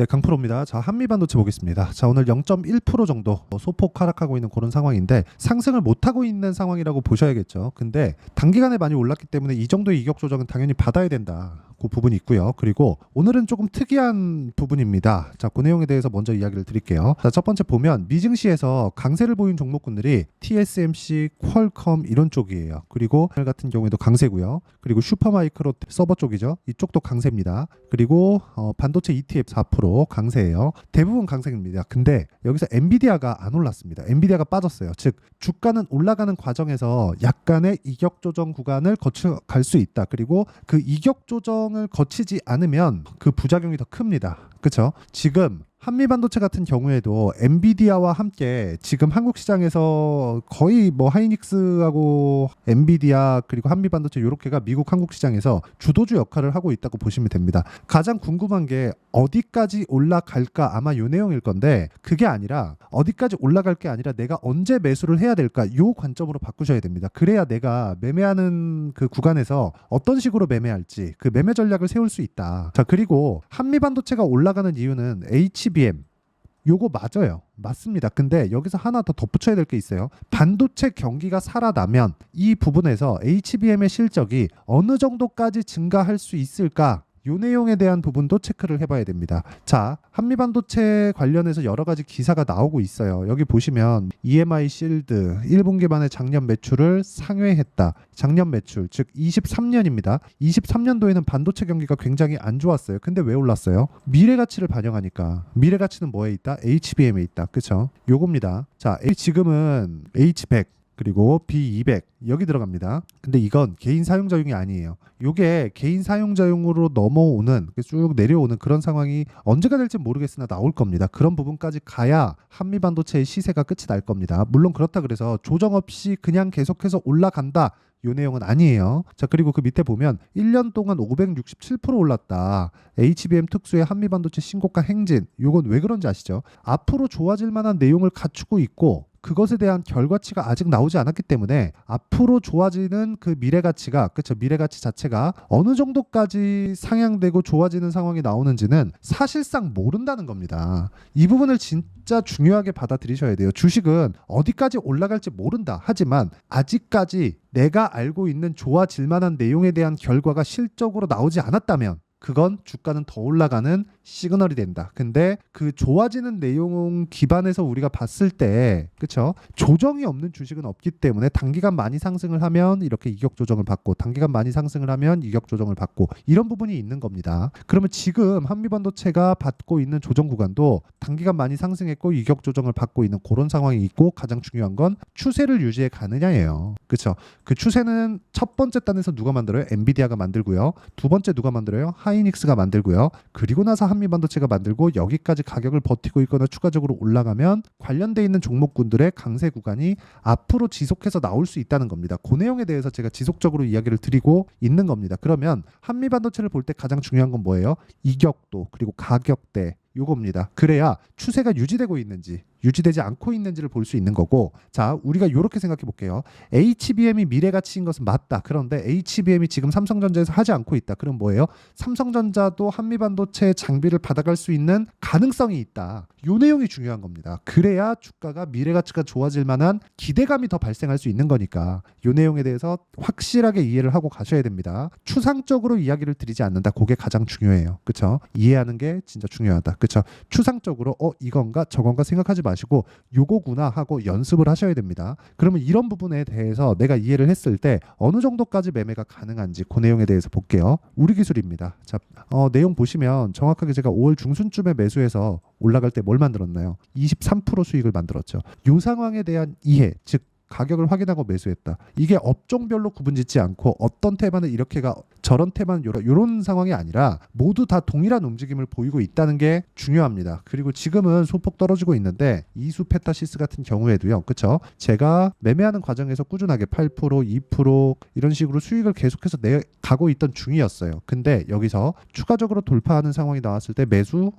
네, 강프로입니다. 자, 한미반도체 보겠습니다. 자, 오늘 0.1% 정도 소폭 하락하고 있는 그런 상황인데 상승을 못하고 있는 상황이라고 보셔야겠죠. 근데 단기간에 많이 올랐기 때문에 이 정도의 이격 조정은 당연히 받아야 된다. 그 부분이 있고요. 그리고 오늘은 조금 특이한 부분입니다. 자, 그 내용에 대해서 먼저 이야기를 드릴게요. 자, 첫 번째 보면 미증시에서 강세를 보인 종목군들이 TSMC, 퀄컴 이런 쪽이에요. 그리고 오늘 같은 경우에도 강세고요. 그리고 슈퍼마이크로 서버 쪽이죠. 이쪽도 강세입니다. 그리고 반도체 ETF 4% 강세예요. 대부분 강세입니다. 근데 여기서 엔비디아가 안 올랐습니다. 엔비디아가 빠졌어요. 즉 주가는 올라가는 과정에서 약간의 이격 조정 구간을 거쳐갈 수 있다. 그리고 그 이격 조정을 거치지 않으면 그 부작용이 더 큽니다. 그렇죠? 지금 한미반도체 같은 경우에도 엔비디아와 함께 지금 한국 시장에서 거의 뭐 하이닉스하고 엔비디아 그리고 한미반도체 요렇게가 미국 한국 시장에서 주도주 역할을 하고 있다고 보시면 됩니다. 가장 궁금한 게 어디까지 올라갈까 아마 요 내용일 건데 그게 아니라 어디까지 올라갈 게 아니라 내가 언제 매수를 해야 될까 요 관점으로 바꾸셔야 됩니다. 그래야 내가 매매하는 그 구간에서 어떤 식으로 매매할지 그 매매 전략을 세울 수 있다. 자, 그리고 한미반도체가 올라가는 이유는 HBM 요거 맞아요. 맞습니다. 근데 여기서 하나 더 덧붙여야 될 게 있어요. 반도체 경기가 살아나면 이 부분에서 HBM의 실적이 어느 정도까지 증가할 수 있을까? 요 내용에 대한 부분도 체크를 해봐야 됩니다. 자, 한미반도체 관련해서 여러 가지 기사가 나오고 있어요. 여기 보시면 EMI 실드 1분기 만에 작년 매출을 상회했다. 작년 매출, 즉 23년입니다. 23년도에는 반도체 경기가 굉장히 안 좋았어요. 근데 왜 올랐어요? 미래 가치를 반영하니까. 미래 가치는 뭐에 있다? HBM에 있다. 그쵸? 요겁니다. 자, 지금은 H100 그리고 B200 여기 들어갑니다. 근데 이건 개인 사용자용이 아니에요. 요게 개인 사용자용으로 넘어오는 쭉 내려오는 그런 상황이 언제가 될지 모르겠으나 나올 겁니다. 그런 부분까지 가야 한미반도체의 시세가 끝이 날 겁니다. 물론 그렇다 그래서 조정 없이 그냥 계속해서 올라간다. 요 내용은 아니에요. 자, 그리고 그 밑에 보면 1년 동안 567% 올랐다. HBM 특수의 한미반도체 신고가 행진. 요건 왜 그런지 아시죠? 앞으로 좋아질 만한 내용을 갖추고 있고 그것에 대한 결과치가 아직 나오지 않았기 때문에 앞으로 좋아지는 그 미래가치가 그쵸 미래가치 자체가 어느 정도까지 상향되고 좋아지는 상황이 나오는지는 사실상 모른다는 겁니다. 이 부분을 진짜 중요하게 받아들이셔야 돼요. 주식은 어디까지 올라갈지 모른다. 하지만 아직까지 내가 알고 있는 좋아질 만한 내용에 대한 결과가 실적으로 나오지 않았다면 그건 주가는 더 올라가는 시그널이 된다. 근데 그 좋아지는 내용 기반에서 우리가 봤을 때 그쵸? 조정이 없는 주식은 없기 때문에 단기간 많이 상승을 하면 이렇게 이격 조정을 받고 단기간 많이 상승을 하면 이격 조정을 받고 이런 부분이 있는 겁니다. 그러면 지금 한미반도체가 받고 있는 조정 구간도 단기간 많이 상승했고 이격 조정을 받고 있는 그런 상황이 있고 가장 중요한 건 추세를 유지해 가느냐예요. 그쵸? 그 추세는 첫 번째 단에서 누가 만들어요? 엔비디아가 만들고요. 두 번째 누가 만들어요? 하이닉스가 만들고요. 그리고 나서 한미반도체가 만들고 여기까지 가격을 버티고 있거나 추가적으로 올라가면 관련돼 있는 종목군들의 강세 구간이 앞으로 지속해서 나올 수 있다는 겁니다. 그 내용에 대해서 제가 지속적으로 이야기를 드리고 있는 겁니다. 그러면 한미반도체를 볼 때 가장 중요한 건 뭐예요? 이격도 그리고 가격대 요겁니다. 그래야 추세가 유지되고 있는지 유지되지 않고 있는지를 볼 수 있는 거고 자 우리가 이렇게 생각해 볼게요. HBM이 미래가치인 것은 맞다. 그런데 HBM이 지금 삼성전자에서 하지 않고 있다. 그럼 뭐예요? 삼성전자도 한미반도체 장비를 받아갈 수 있는 가능성이 있다. 요 내용이 중요한 겁니다. 그래야 주가가 미래가치가 좋아질 만한 기대감이 더 발생할 수 있는 거니까 요 내용에 대해서 확실하게 이해를 하고 가셔야 됩니다. 추상적으로 이야기를 드리지 않는다. 그게 가장 중요해요. 그렇죠? 이해하는 게 진짜 중요하다. 그렇죠? 추상적으로 이건가 저건가 생각하지 마시고 요거구나 하고 연습을 하셔야 됩니다. 그러면 이런 부분에 대해서 내가 이해를 했을 때 어느 정도까지 매매가 가능한지 그 내용에 대해서 볼게요. 우리 기술입니다. 자, 내용 보시면 정확하게 제가 5월 중순쯤에 매수해서 올라갈 때 뭘 만들었나요? 23% 수익을 만들었죠. 이 상황에 대한 이해, 즉 가격을 확인하고 매수했다. 이게 업종별로 구분짓지 않고 어떤 테마는 이렇게가 저런 테마는 요런 상황이 아니라 모두 다 동일한 움직임을 보이고 있다는 게 중요합니다. 그리고 지금은 소폭 떨어지고 있는데 이수 페타시스 같은 경우에도요. 그렇죠? 제가 매매하는 과정에서 꾸준하게 8%, 2% 이런 식으로 수익을 계속해서 내가고 있던 중이었어요. 근데 여기서 추가적으로 돌파하는 상황이 나왔을 때 매수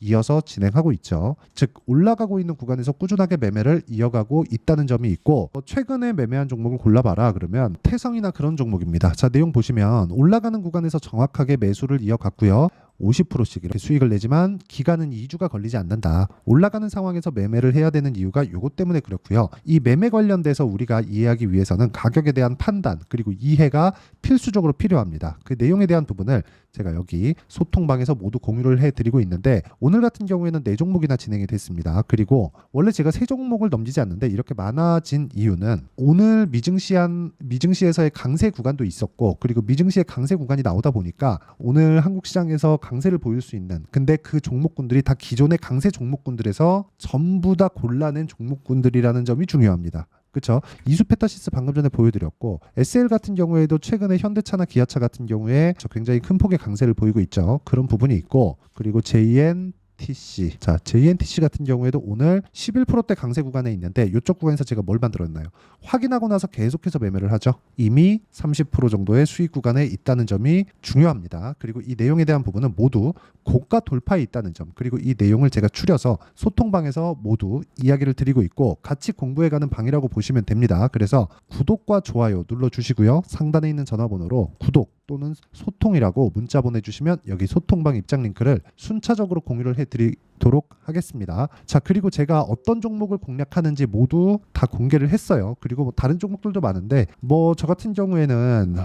이어서 진행하고 있죠. 즉 올라가고 있는 구간에서 꾸준하게 매매를 이어가고 있다는 점이 있고 최근에 매매한 종목을 골라봐라 그러면 태성이나 그런 종목입니다. 자 내용 보시면 올라가는 구간에서 정확하게 매수를 이어갔고요. 50%씩 이렇게 수익을 내지만 기간은 2주가 걸리지 않는다. 올라가는 상황에서 매매를 해야 되는 이유가 요것 때문에 그렇고요. 이 매매 관련돼서 우리가 이해하기 위해서는 가격에 대한 판단 그리고 이해가 필수적으로 필요합니다. 그 내용에 대한 부분을 제가 여기 소통방에서 모두 공유를 해드리고 있는데 오늘 같은 경우에는 4종목이나 진행이 됐습니다. 그리고 원래 제가 3종목을 넘기지 않는데 이렇게 많아진 이유는 오늘 미증시에서의 강세 구간도 있었고 그리고 미증시의 강세 구간이 나오다 보니까 오늘 한국 시장에서 강세를 보일 수 있는 근데 그 종목군들이 다 기존의 강세 종목군들에서 전부 다 골라낸 종목군들이라는 점이 중요합니다. 그렇죠. 이수페타시스 방금 전에 보여드렸고 SL 같은 경우에도 최근에 현대차나 기아차 같은 경우에 굉장히 큰 폭의 강세를 보이고 있죠. 그런 부분이 있고 그리고 JNTC 자 JNTC 같은 경우에도 오늘 11%대 강세 구간에 있는데 이쪽 구간에서 제가 뭘 만들었나요? 확인하고 나서 계속해서 매매를 하죠. 이미 30% 정도의 수익 구간에 있다는 점이 중요합니다. 그리고 이 내용에 대한 부분은 모두 고가 돌파에 있다는 점 그리고 이 내용을 제가 추려서 소통방에서 모두 이야기를 드리고 있고 같이 공부해가는 방이라고 보시면 됩니다. 그래서 구독과 좋아요 눌러주시고요. 상단에 있는 전화번호로 구독 또는 소통이라고 문자 보내주시면 여기 소통방 입장 링크를 순차적으로 공유를 해드리도록 하겠습니다. 자 그리고 제가 어떤 종목을 공략하는지 모두 다 공개를 했어요. 그리고 뭐 다른 종목들도 많은데 뭐 저 같은 경우에는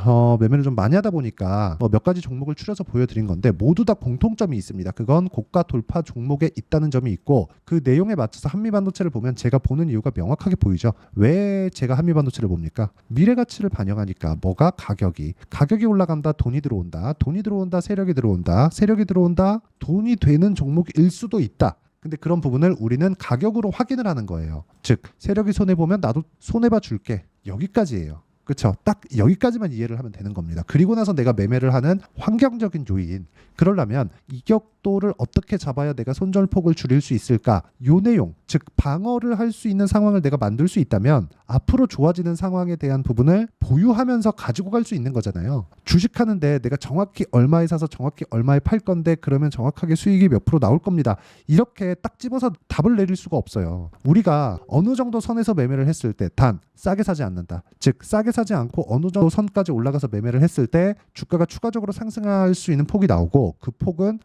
매매를 좀 많이 하다 보니까 몇 가지 종목을 추려서 보여드린 건데 모두 다 공통점이 있습니다. 그건 고가 돌파 종목에 있다는 점이 있고 그 내용에 맞춰서 한미반도체를 보면 제가 보는 이유가 명확하게 보이죠. 왜 제가 한미반도체를 봅니까? 미래 가치를 반영하니까 뭐가 가격이 올라간다 돈이 들어온다 세력이 들어온다 돈이 되는 종목일 수도 있다. 근데 그런 부분을 우리는 가격으로 확인을 하는 거예요. 즉 세력이 손해보면 나도 손해봐 줄게. 여기까지예요. 그렇죠. 딱 여기까지만 이해를 하면 되는 겁니다. 그리고 나서 내가 매매를 하는 환경적인 요인 그러려면 이격도를 어떻게 잡아야 내가 손절폭을 줄일 수 있을까 요 내용 즉 방어를 할 수 있는 상황을 내가 만들 수 있다면 앞으로 좋아지는 상황에 대한 부분을 보유하면서 가지고 갈 수 있는 거잖아요. 주식하는데 내가 정확히 얼마에 사서 정확히 얼마에 팔 건데 그러면 정확하게 수익이 몇 프로 나올 겁니다. 이렇게 딱 집어서 답을 내릴 수가 없어요. 우리가 어느 정도 선에서 매매를 했을 때 단 싸게 사지 않는다. 즉 싸게 사지 않고 어느 정도 선까지 올라가서 매매를 했을 때 주가가 추가적으로 상승할 수 있는 폭이 나오고 그 폭은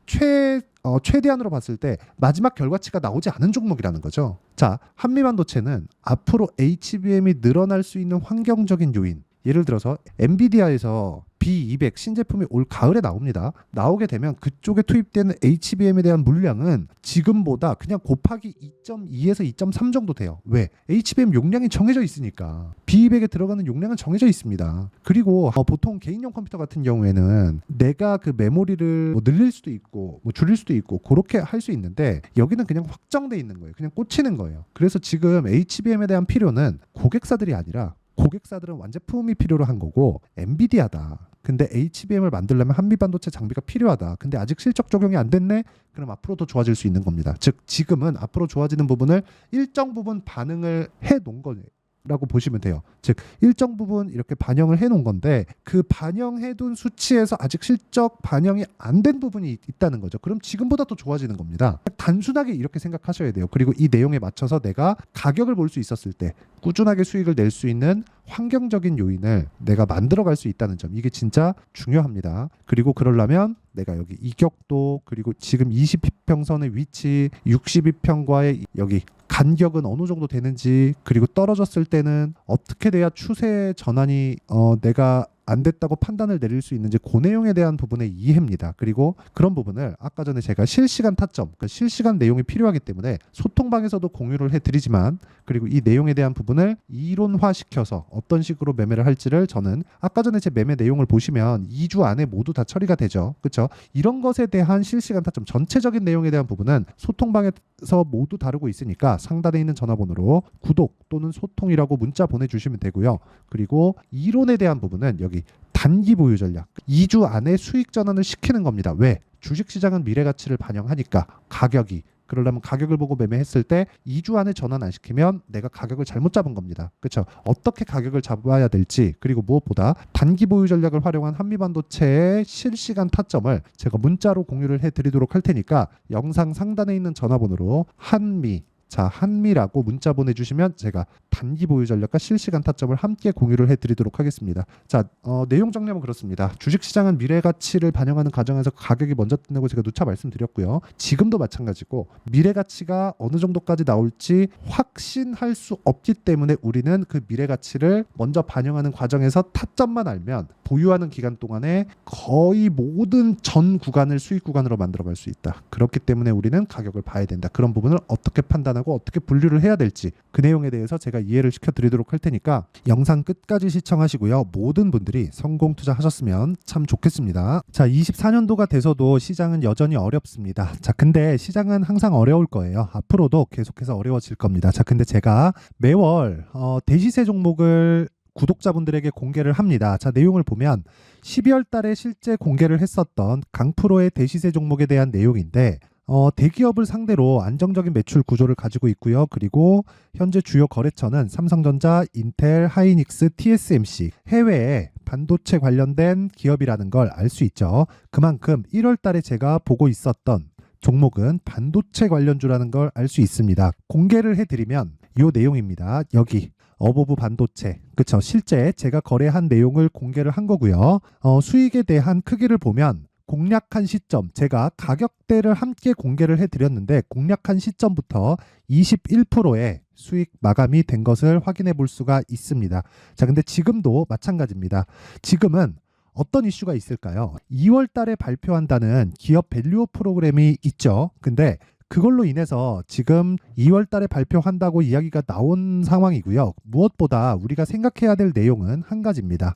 최대한으로 봤을 때 마지막 결과치가 나오지 않은 종목이라는 거죠. 자, 한미반도체는 앞으로 HBM이 늘어날 수 있는 환경적인 요인 예를 들어서 엔비디아에서 B200 신제품이 올 가을에 나옵니다. 나오게 되면 그쪽에 투입되는 HBM에 대한 물량은 지금보다 그냥 곱하기 2.2에서 2.3 정도 돼요. 왜? HBM 용량이 정해져 있으니까. B200에 들어가는 용량은 정해져 있습니다. 그리고 보통 개인용 컴퓨터 같은 경우에는 내가 그 메모리를 뭐 늘릴 수도 있고 뭐 줄일 수도 있고 그렇게 할 수 있는데 여기는 그냥 확정돼 있는 거예요. 그냥 꽂히는 거예요. 그래서 지금 HBM에 대한 필요는 고객사들이 아니라 고객사들은 완제품이 필요로 한 거고 엔비디아다. 근데 HBM을 만들려면 한미반도체 장비가 필요하다. 근데 아직 실적 적용이 안 됐네? 그럼 앞으로 더 좋아질 수 있는 겁니다. 즉 지금은 앞으로 좋아지는 부분을 일정 부분 반응을 해놓은 거라고 보시면 돼요. 즉 일정 부분 이렇게 반영을 해놓은 건데 그 반영해둔 수치에서 아직 실적 반영이 안 된 부분이 있다는 거죠. 그럼 지금보다 더 좋아지는 겁니다. 단순하게 이렇게 생각하셔야 돼요. 그리고 이 내용에 맞춰서 내가 가격을 볼 수 있었을 때 꾸준하게 수익을 낼 수 있는 환경적인 요인을 내가 만들어갈 수 있다는 점 이게 진짜 중요합니다. 그리고 그러려면 내가 여기 이격도 그리고 지금 20평선의 위치 62평과의 여기 간격은 어느 정도 되는지 그리고 떨어졌을 때는 어떻게 돼야 추세 전환이 내가 안 됐다고 판단을 내릴 수 있는지 그 내용에 대한 부분의 이해입니다. 그리고 그런 부분을 아까 전에 제가 실시간 타점, 그러니까 실시간 내용이 필요하기 때문에 소통방에서도 공유를 해드리지만 그리고 이 내용에 대한 부분을 이론화시켜서 어떤 식으로 매매를 할지를 저는 아까 전에 제 매매 내용을 보시면 2주 안에 모두 다 처리가 되죠. 그렇죠? 이런 것에 대한 실시간 타점, 전체적인 내용에 대한 부분은 소통방에서 모두 다루고 있으니까 상단에 있는 전화번호로 구독 또는 소통이라고 문자 보내주시면 되고요. 그리고 이론에 대한 부분은 여기 단기 보유 전략 2주 안에 수익 전환을 시키는 겁니다. 왜? 주식시장은 미래 가치를 반영하니까 가격이 그러려면 가격을 보고 매매했을 때 2주 안에 전환 안 시키면 내가 가격을 잘못 잡은 겁니다. 그렇죠? 어떻게 가격을 잡아야 될지 그리고 무엇보다 단기 보유 전략을 활용한 한미반도체의 실시간 타점을 제가 문자로 공유를 해드리도록 할 테니까 영상 상단에 있는 전화번호로 한미 자, 한미라고 문자 보내주시면 제가 단기 보유 전략과 실시간 타점을 함께 공유를 해드리도록 하겠습니다. 자, 내용 정리하면 그렇습니다. 주식시장은 미래 가치를 반영하는 과정에서 가격이 먼저 뜬다고 제가 누차 말씀드렸고요. 지금도 마찬가지고 미래 가치가 어느 정도까지 나올지 확신할 수 없기 때문에 우리는 그 미래 가치를 먼저 반영하는 과정에서 타점만 알면 보유하는 기간 동안에 거의 모든 전 구간을 수익 구간으로 만들어갈 수 있다. 그렇기 때문에 우리는 가격을 봐야 된다. 그런 부분을 어떻게 판단하고 어떻게 분류를 해야 될지 그 내용에 대해서 제가 이해를 시켜드리도록 할 테니까 영상 끝까지 시청하시고요. 모든 분들이 성공 투자하셨으면 참 좋겠습니다. 자, 24년도가 돼서도 시장은 여전히 어렵습니다. 자, 근데 시장은 항상 어려울 거예요. 앞으로도 계속해서 어려워질 겁니다. 자, 근데 제가 매월 대시세 종목을 구독자분들에게 공개를 합니다. 자, 내용을 보면 12월 달에 실제 공개를 했었던 강프로의 대시세 종목에 대한 내용인데 대기업을 상대로 안정적인 매출 구조를 가지고 있고요. 그리고 현재 주요 거래처는 삼성전자, 인텔, 하이닉스, TSMC, 해외에 반도체 관련된 기업이라는 걸 알 수 있죠. 그만큼 1월 달에 제가 보고 있었던 종목은 반도체 관련주라는 걸 알 수 있습니다. 공개를 해드리면 이 내용입니다. 여기 어보브 반도체, 그쵸? 실제 제가 거래한 내용을 공개를 한 거고요. 수익에 대한 크기를 보면 공략한 시점, 제가 가격대를 함께 공개를 해드렸는데 공략한 시점부터 21%의 수익 마감이 된 것을 확인해 볼 수가 있습니다. 자, 근데 지금도 마찬가지입니다. 지금은 어떤 이슈가 있을까요? 2월 달에 발표한다는 기업 밸류업 프로그램이 있죠. 근데 그걸로 인해서 지금 2월 달에 발표한다고 이야기가 나온 상황이고요. 무엇보다 우리가 생각해야 될 내용은 한 가지입니다.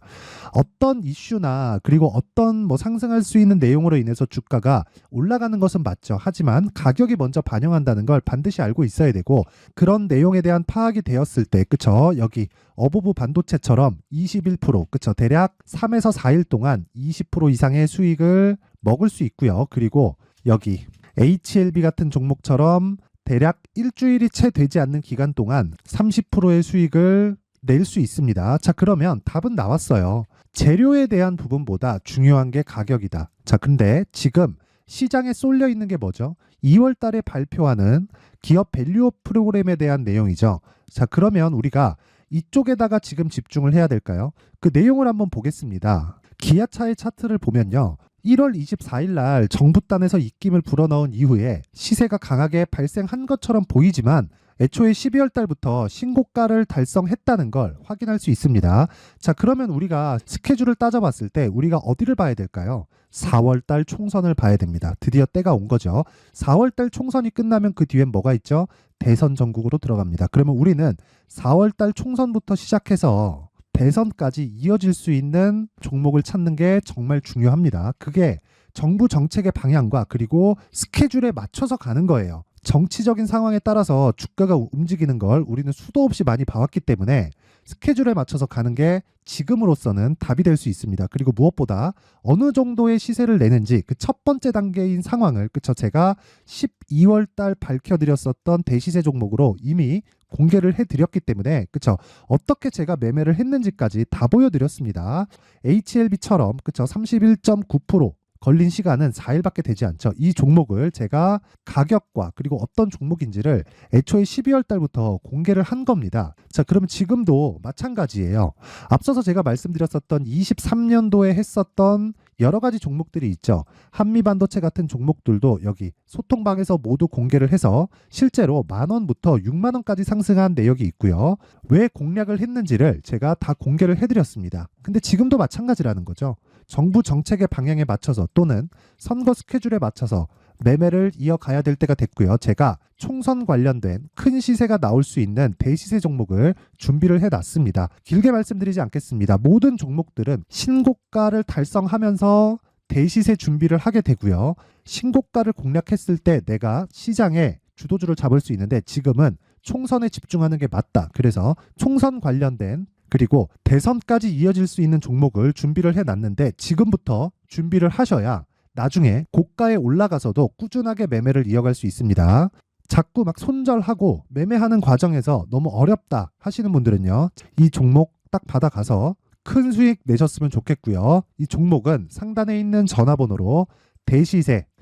어떤 이슈나 그리고 어떤 상승할 수 있는 내용으로 인해서 주가가 올라가는 것은 맞죠. 하지만 가격이 먼저 반영한다는 걸 반드시 알고 있어야 되고 그런 내용에 대한 파악이 되었을 때 그쵸? 여기 어보브 반도체처럼 21% 그쵸? 대략 3에서 4일 동안 20% 이상의 수익을 먹을 수 있고요. 그리고 여기 HLB 같은 종목처럼 대략 일주일이 채 되지 않는 기간 동안 30%의 수익을 낼 수 있습니다. 자, 그러면 답은 나왔어요. 재료에 대한 부분보다 중요한 게 가격이다. 자, 근데 지금 시장에 쏠려 있는 게 뭐죠? 2월 달에 발표하는 기업 밸류업 프로그램에 대한 내용이죠. 자, 그러면 우리가 이쪽에다가 지금 집중을 해야 될까요? 그 내용을 한번 보겠습니다. 기아차의 차트를 보면요. 1월 24일 날 정부단에서 입김을 불어넣은 이후에 시세가 강하게 발생한 것처럼 보이지만 애초에 12월 달부터 신고가를 달성했다는 걸 확인할 수 있습니다. 자, 그러면 우리가 스케줄을 따져봤을 때 우리가 어디를 봐야 될까요? 4월 달 총선을 봐야 됩니다. 드디어 때가 온 거죠. 4월 달 총선이 끝나면 그 뒤엔 뭐가 있죠? 대선 전국으로 들어갑니다. 그러면 우리는 4월 달 총선부터 시작해서 대선까지 이어질 수 있는 종목을 찾는 게 정말 중요합니다. 그게 정부 정책의 방향과 그리고 스케줄에 맞춰서 가는 거예요. 정치적인 상황에 따라서 주가가 움직이는 걸 우리는 수도 없이 많이 봐왔기 때문에 스케줄에 맞춰서 가는 게 지금으로서는 답이 될 수 있습니다. 그리고 무엇보다 어느 정도의 시세를 내는지 그 첫 번째 단계인 상황을 그쵸? 제가 12월 달 밝혀드렸었던 대시세 종목으로 이미 공개를 해드렸기 때문에 그쵸? 어떻게 제가 매매를 했는지까지 다 보여드렸습니다. HLB처럼 그쵸? 31.9% 걸린 시간은 4일밖에 되지 않죠. 이 종목을 제가 가격과 그리고 어떤 종목인지를 애초에 12월 달부터 공개를 한 겁니다. 자, 그러면 지금도 마찬가지예요. 앞서서 제가 말씀드렸었던 23년도에 했었던 여러 가지 종목들이 있죠. 한미반도체 같은 종목들도 여기 소통방에서 모두 공개를 해서 실제로 10,000원부터 60,000원까지 상승한 내역이 있고요. 왜 공략을 했는지를 제가 다 공개를 해드렸습니다. 근데 지금도 마찬가지라는 거죠. 정부 정책의 방향에 맞춰서 또는 선거 스케줄에 맞춰서 매매를 이어가야 될 때가 됐고요. 제가 총선 관련된 큰 시세가 나올 수 있는 대시세 종목을 준비를 해놨습니다. 길게 말씀드리지 않겠습니다. 모든 종목들은 신고가를 달성하면서 대시세 준비를 하게 되고요. 신고가를 공략했을 때 내가 시장에 주도주를 잡을 수 있는데 지금은 총선에 집중하는 게 맞다. 그래서 총선 관련된 그리고 대선까지 이어질 수 있는 종목을 준비를 해놨는데 지금부터 준비를 하셔야 나중에 고가에 올라가서도 꾸준하게 매매를 이어갈 수 있습니다. 자꾸 막 손절하고 매매하는 과정에서 너무 어렵다 하시는 분들은요. 이 종목 딱 받아가서 큰 수익 내셨으면 좋겠고요. 이 종목은 상단에 있는 전화번호로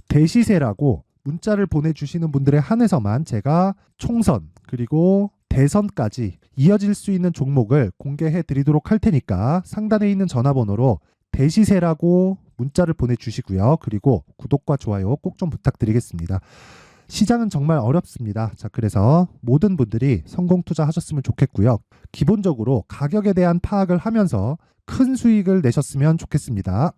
대시세라고 문자를 보내주시는 분들에 한해서만 제가 총선 그리고 대선까지 이어질 수 있는 종목을 공개해 드리도록 할 테니까 상단에 있는 전화번호로 대시세라고 문자를 보내주시고요. 그리고 구독과 좋아요 꼭 좀 부탁드리겠습니다. 시장은 정말 어렵습니다. 자, 그래서 모든 분들이 성공 투자하셨으면 좋겠고요. 기본적으로 가격에 대한 파악을 하면서 큰 수익을 내셨으면 좋겠습니다.